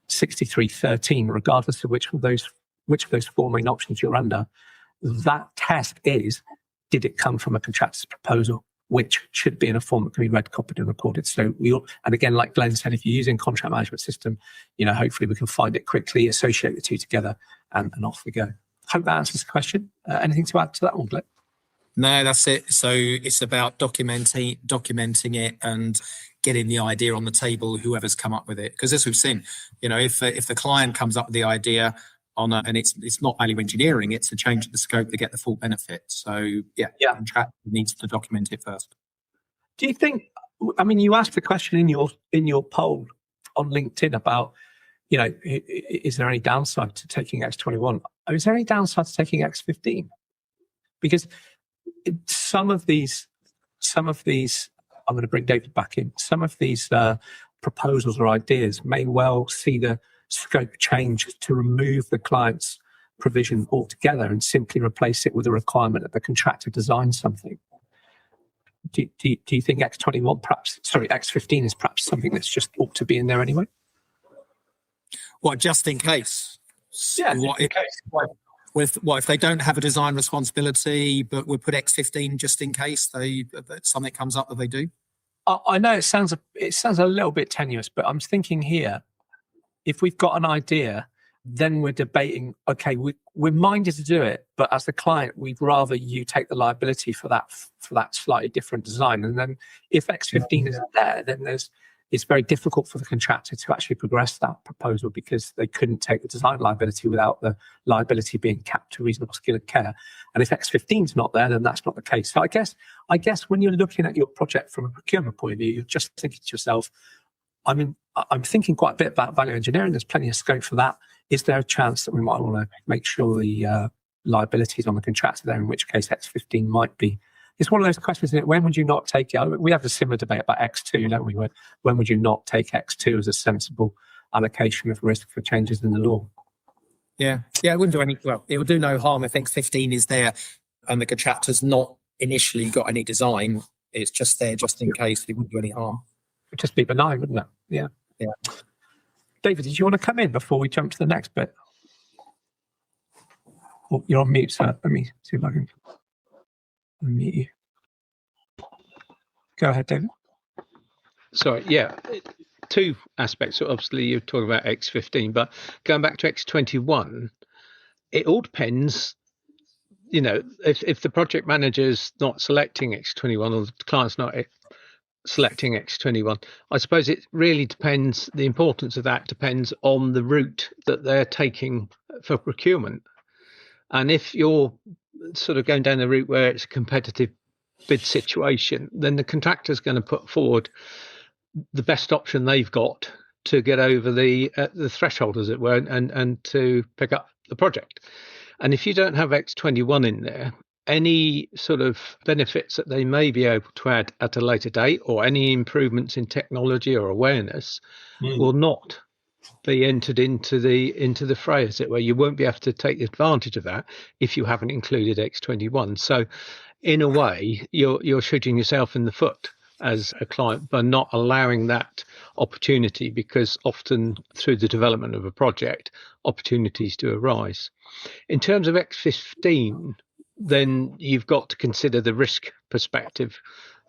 63.13, regardless of which of those four main options you're under, that test is, did it come from a contractor's proposal, which should be in a form that can be read, copied and recorded. So and again, like Glenn said, if you're using contract management system, hopefully we can find it quickly, associate the two together, and off we go. Hope that answers the question. Anything to add to that one, Glenn? No, that's it. So it's about documenting it and getting the idea on the table, whoever's come up with it. Because as we've seen, if the client comes up with the idea and it's not value engineering, it's a change of the scope to get the full benefit. So yeah, contractor needs to document it first. Do you think? I mean, you asked the question in your poll on LinkedIn about, is there any downside to taking X21? Is there any downside to taking X15? Because some of these, I'm going to bring David back in. Some of these proposals or ideas may well see the scope change to remove the client's provision altogether and simply replace it with a requirement that the contractor design something. Do you think X15 is perhaps something that's just ought to be in there anyway? What, just in case? Yeah, in case. What if they don't have a design responsibility, but we'll put X15 just in case something comes up that they do? I know it sounds a little bit tenuous, but I'm thinking here, if we've got an idea, then we're debating, okay, we're minded to do it, but as the client, we'd rather you take the liability for that slightly different design. And then if X15 isn't there, then it's very difficult for the contractor to actually progress that proposal because they couldn't take the design liability without the liability being capped to reasonable skill and care. And if X15 is not there, then that's not the case. So I guess when you're looking at your project from a procurement point of view, you're just thinking to yourself, I'm thinking quite a bit about value engineering. There's plenty of scope for that. Is there a chance that we might want to make sure the liabilities on the contractor there, in which case X15 might be? It's one of those questions, isn't it? When would you not take it? We have a similar debate about X2, don't we? When would you not take X2 as a sensible allocation of risk for changes in the law? Yeah, it wouldn't do it would do no harm if X15 is there and the contractor's not initially got any design. It's just there just in case. It wouldn't do any harm. It would just be benign, wouldn't it? Yeah. David, did you want to come in before we jump to the next bit? Oh, you're on mute, sir. Let me see if I can unmute you. Go ahead, David. Sorry, yeah. Two aspects. So obviously, you're talking about X15, but going back to X21, it all depends. If the project manager's not selecting X21 or the client's not selecting X21, I suppose it really depends. The importance of that depends on the route that they're taking for procurement. And if you're sort of going down the route where it's a competitive bid situation, then the contractor's going to put forward the best option they've got to get over the threshold, as it were, and to pick up the project. And if you don't have X21 in there, any sort of benefits that they may be able to add at a later date, or any improvements in technology or awareness, will not be entered into the fray, as it were. You won't be able to take advantage of that if you haven't included X21. So, in a way, you're shooting yourself in the foot as a client by not allowing that opportunity, because often through the development of a project, opportunities do arise. In terms of X15, then you've got to consider the risk perspective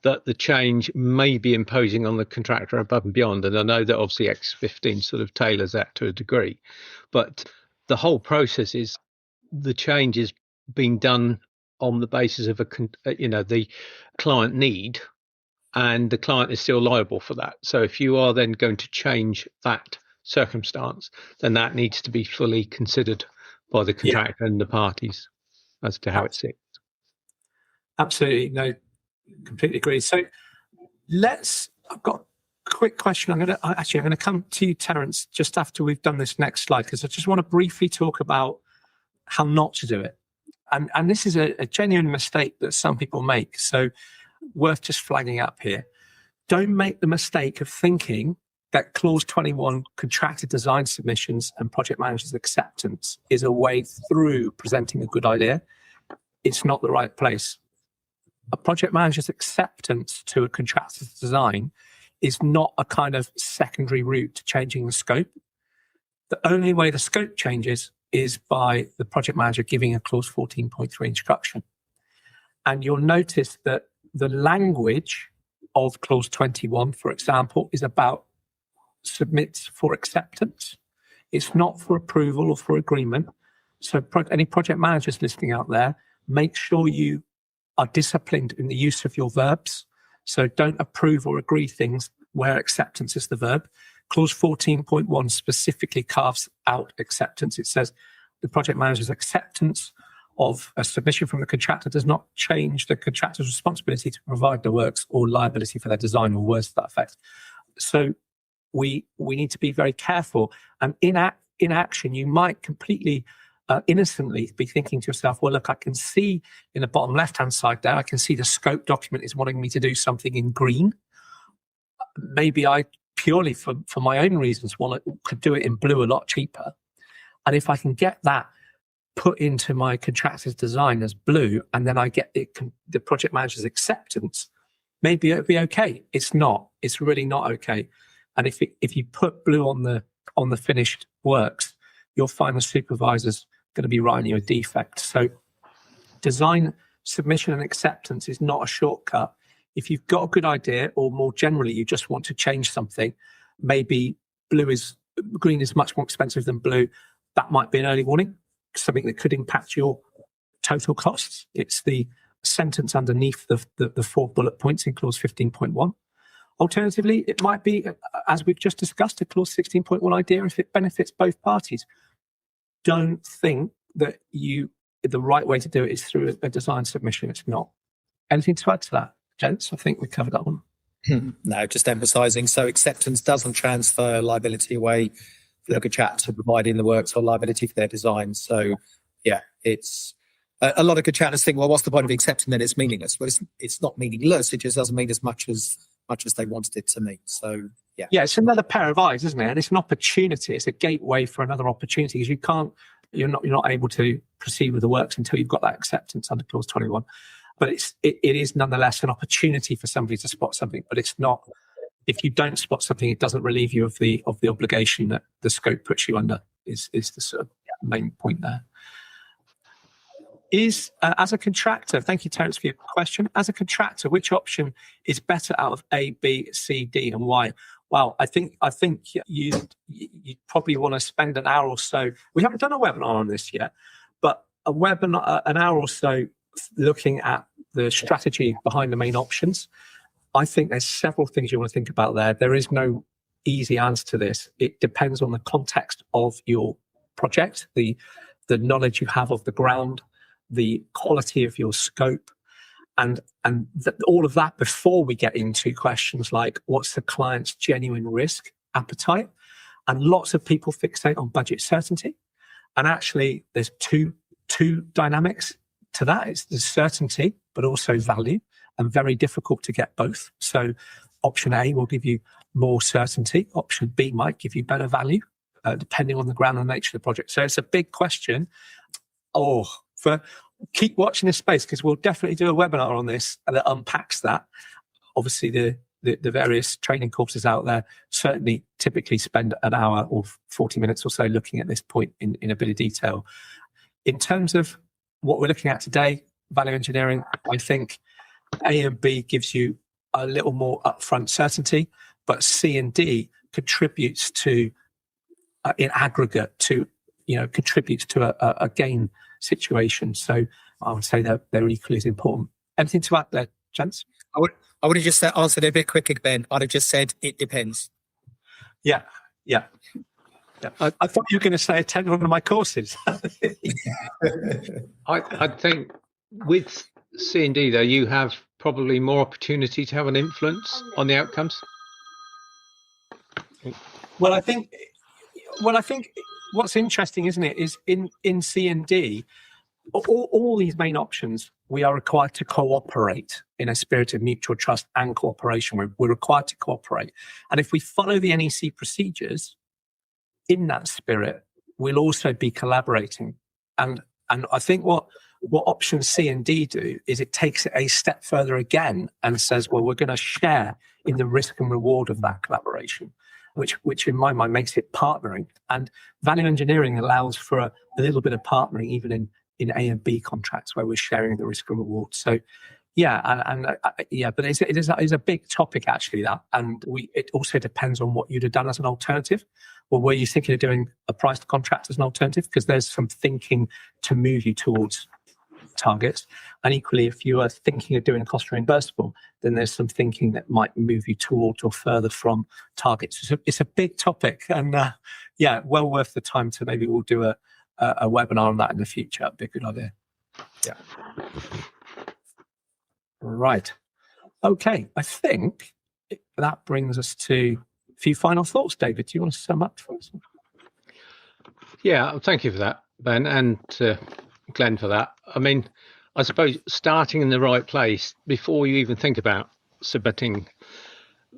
that the change may be imposing on the contractor above and beyond. And I know that obviously X15 sort of tailors that to a degree, but the whole process is the change is being done on the basis of the client need, and the client is still liable for that. So if you are then going to change that circumstance, then that needs to be fully considered by the contractor and the parties as to how it sits. Absolutely. No, completely agree. So I've got a quick question. I'm going to come to you, Terence, just after we've done this next slide, because I just want to briefly talk about how not to do it. And this is a genuine mistake that some people make. So worth just flagging up here. Don't make the mistake of thinking that clause 21 contractor design submissions and project manager's acceptance is a way through presenting a good idea. It's not the right place. A project manager's acceptance to a contractor's design is not a kind of secondary route to changing the scope. The only way the scope changes is by the project manager giving a clause 14.3 instruction. And you'll notice that the language of clause 21, for example, is about submits for acceptance. It's not for approval or for agreement. So any project managers listening out there, make sure you are disciplined in the use of your verbs. So don't approve or agree things where acceptance is the verb. Clause 14.1 specifically carves out acceptance. It says the project manager's acceptance of a submission from the contractor does not change the contractor's responsibility to provide the works or liability for their design, or words to that effect. So we need to be very careful. And in action, you might completely innocently be thinking to yourself, well, look, I can see in the bottom left-hand side there, I can see the scope document is wanting me to do something in green. Maybe I purely for my own reasons could do it in blue a lot cheaper. And if I can get that put into my contractor's design as blue, and then I get the project manager's acceptance, maybe it'll be okay. It's not. It's really not okay. And if you put blue on the finished works, you'll find the supervisor's going to be writing you a defect. So design submission and acceptance is not a shortcut. If you've got a good idea, or more generally, you just want to change something, maybe green is much more expensive than blue. That might be an early warning, something that could impact your total costs. It's the sentence underneath the 4 bullet points in clause 15.1. Alternatively, it might be, as we've just discussed, a clause 16.1 idea if it benefits both parties. Don't think that the right way to do it is through a design submission. It's not. Anything to add to that, gents? I think we covered that one. No, just emphasising. So acceptance doesn't transfer liability away for the contractor providing the works or liability for their design. So, yeah, it's a lot of contractors think, well, what's the point of accepting that it's meaningless? Well, it's not meaningless. It just doesn't mean as much as they wanted it to mean. So, yeah. Yeah, it's another pair of eyes, isn't it? And it's an opportunity. It's a gateway for another opportunity, because you're not able to proceed with the works until you've got that acceptance under clause 21. But it is nonetheless an opportunity for somebody to spot something. But it's not. If you don't spot something, it doesn't relieve you of the obligation that the scope puts you under. Is the sort of main point there. is as a contractor, thank you, Terence, for your question. As a contractor, which option is better out of A, B, C, D, and why? Well, I think you probably want to spend an hour or so. We haven't done a webinar on this yet, but a webinar, an hour or so, looking at the strategy behind the main options. I think there's several things you want to think about there. There is no easy answer to this. It depends on the context of your project, the knowledge you have of the ground, the quality of your scope, and all of that before we get into questions like what's the client's genuine risk appetite. And lots of people fixate on budget certainty. And actually, there's two dynamics to that. It's the certainty, but also value, and very difficult to get both. So option A will give you more certainty. Option B might give you better value, depending on the ground and nature of the project. So it's a big question. Keep watching this space, because we'll definitely do a webinar on this that unpacks that. Obviously, the various training courses out there certainly typically spend an hour or 40 minutes or so looking at this point in a bit of detail. In terms of what we're looking at today, value engineering, I think A and B gives you a little more upfront certainty, but C and D contributes to, in aggregate, to contributes to a gain situation. So I would say they're equally as important. Anything to add there, gents? I would have just answered a bit quicker, Ben. I'd have just said it depends. Yeah. I thought you were going to say attend one of my courses. I think with C&D, though, you have probably more opportunity to have an influence on the outcomes. Well, I think what's interesting, isn't it, is in C&D, all these main options, we are required to cooperate in a spirit of mutual trust and cooperation. We're required to cooperate. And if we follow the NEC procedures in that spirit, we'll also be collaborating. And I think what options C and D do is it takes it a step further again and says, well, we're going to share in the risk and reward of that collaboration, which in my mind makes it partnering. And value engineering allows for a little bit of partnering even in A and B contracts where we're sharing the risk and reward. So but it is a big topic, actually, that. And it also depends on what you'd have done as an alternative. Well, were you thinking of doing a priced contract as an alternative? Because there's some thinking to move you towards targets. And equally, if you are thinking of doing a cost reimbursable, then there's some thinking that might move you towards or further from targets. So it's a big topic, and well worth the time to maybe we'll do a webinar on that in the future. That'd be a good idea. Yeah. Right. Okay. I think that brings us to a few final thoughts. David, do you want to sum up for us? Yeah, thank you for that, Ben, and Glenn for that. I mean, I suppose starting in the right place before you even think about submitting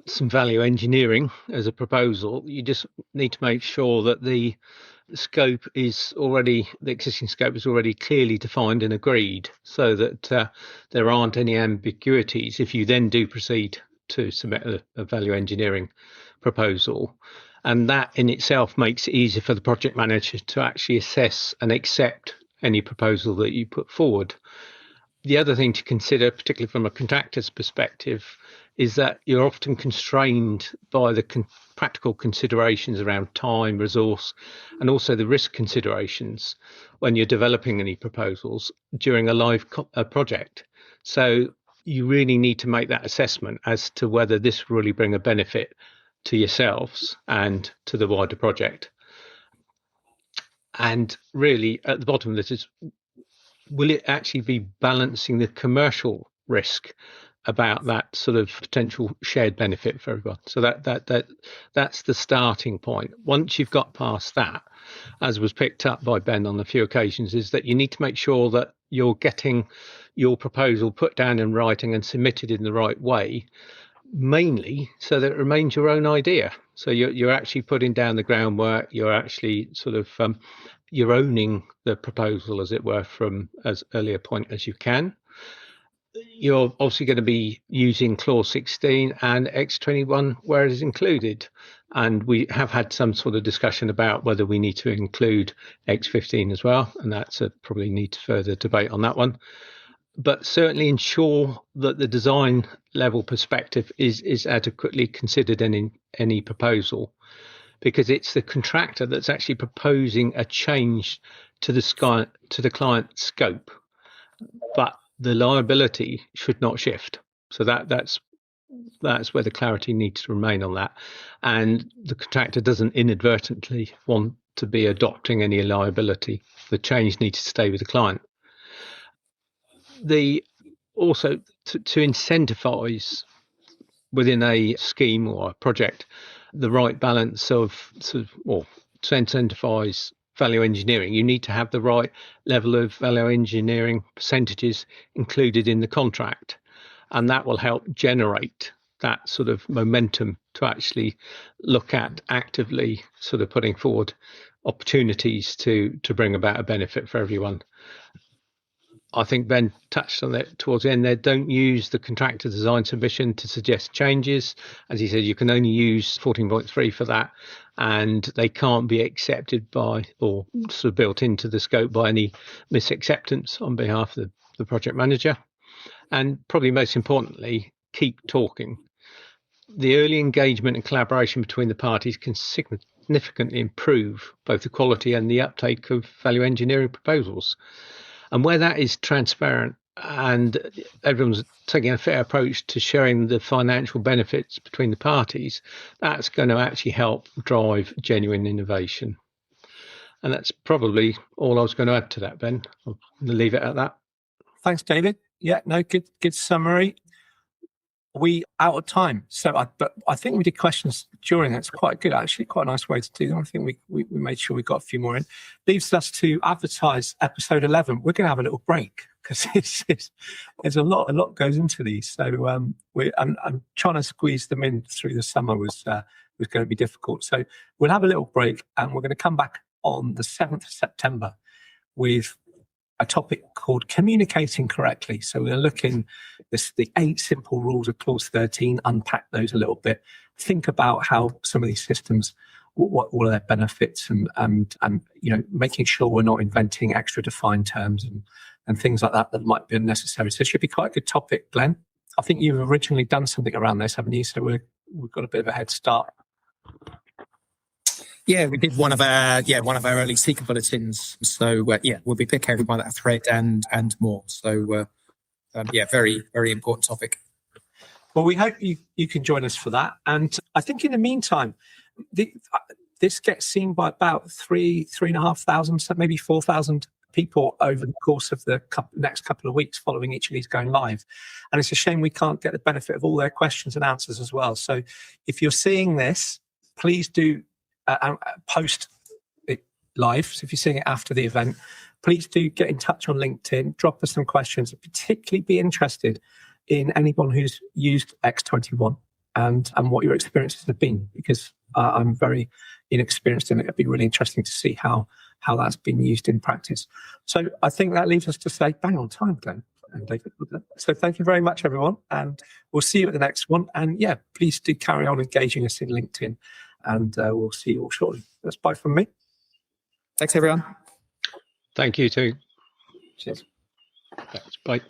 some value engineering as a proposal, you just need to make sure that the existing scope is already clearly defined and agreed, so that there aren't any ambiguities if you then do proceed to submit a value engineering proposal. And that in itself makes it easier for the project manager to actually assess and accept any proposal that you put forward. The other thing to consider, particularly from a contractor's perspective, is that you're often constrained by the practical considerations around time, resource, and also the risk considerations when you're developing any proposals during a live project. So you really need to make that assessment as to whether this will really bring a benefit to yourselves and to the wider project. And really, at the bottom of this is, will it actually be balancing the commercial risk about that sort of potential shared benefit for everyone? So that's the starting point. Once you've got past that, as was picked up by Ben on a few occasions, is that you need to make sure that you're getting your proposal put down in writing and submitted in the right way, mainly so that it remains your own idea. So you're actually putting down the groundwork, you're actually sort of you're owning the proposal, as it were, from as early a point as you can. you're obviously going to be using clause 16 and X21 where it is included. And we have had some sort of discussion about whether we need to include X15 as well. And that's probably need further debate on that one. But certainly ensure that the design level perspective is adequately considered in any proposal, because it's the contractor that's actually proposing a change to the client scope, but the liability should not shift. So that's where the clarity needs to remain on that, and the contractor doesn't inadvertently want to be adopting any liability. The change needs to stay with the client. Also to incentivize within a scheme or a project the right balance of to incentivize value engineering, you need to have the right level of value engineering percentages included in the contract, and that will help generate that sort of momentum to actually look at actively sort of putting forward opportunities to bring about a benefit for everyone. I think Ben touched on it towards the end there. Don't use the contractor design submission to suggest changes. As he said, you can only use 14.3 for that, and they can't be accepted by or sort of built into the scope by any misacceptance on behalf of the project manager. And probably most importantly, keep talking. The early engagement and collaboration between the parties can significantly improve both the quality and the uptake of value engineering proposals. And where that is transparent and everyone's taking a fair approach to sharing the financial benefits between the parties, that's going to actually help drive genuine innovation. And that's probably all I was going to add to that, Ben. I'll leave it at that. Thanks, David. Yeah, no, good summary. We out of time, but I think we did questions during. It's quite good, actually. Quite a nice way to do them. I think we made sure we got a few more in. Leaves us to advertise episode 11. We're going to have a little break because there's a lot goes into these. So I'm trying to squeeze them in through the summer was going to be difficult. So we'll have a little break, and we're going to come back on the 7th of September with a topic called communicating correctly. So we're looking the 8 simple rules of clause 13, unpack those a little bit, think about how some of these systems, what all of their benefits, and making sure we're not inventing extra defined terms and things like that might be unnecessary. So it should be quite a good topic, Glenn. I think you've originally done something around this, haven't you? So we've got a bit of a head start. Yeah, we did one of our early seeker bulletins. So we'll be picking by that thread and more. So very, very important topic. Well, we hope you can join us for that. And I think in the meantime, this gets seen by about 3,500, so maybe 4,000 people over the course of the next couple of weeks following each of these going live. And it's a shame we can't get the benefit of all their questions and answers as well. So if you're seeing this, please do post it live. So if you're seeing it after the event, please do get in touch on LinkedIn, drop us some questions, particularly be interested in anyone who's used X21 and what your experiences have been, because I'm very inexperienced in it. It'd be really interesting to see how that's been used in practice. So I think that leaves us to say bang on time, Glenn and David. So thank you very much, everyone, and we'll see you at the next one. And please do carry on engaging us in LinkedIn, and we'll see you all shortly. That's bye from me. Thanks, everyone. Thank you too. Cheers. Thanks. Bye.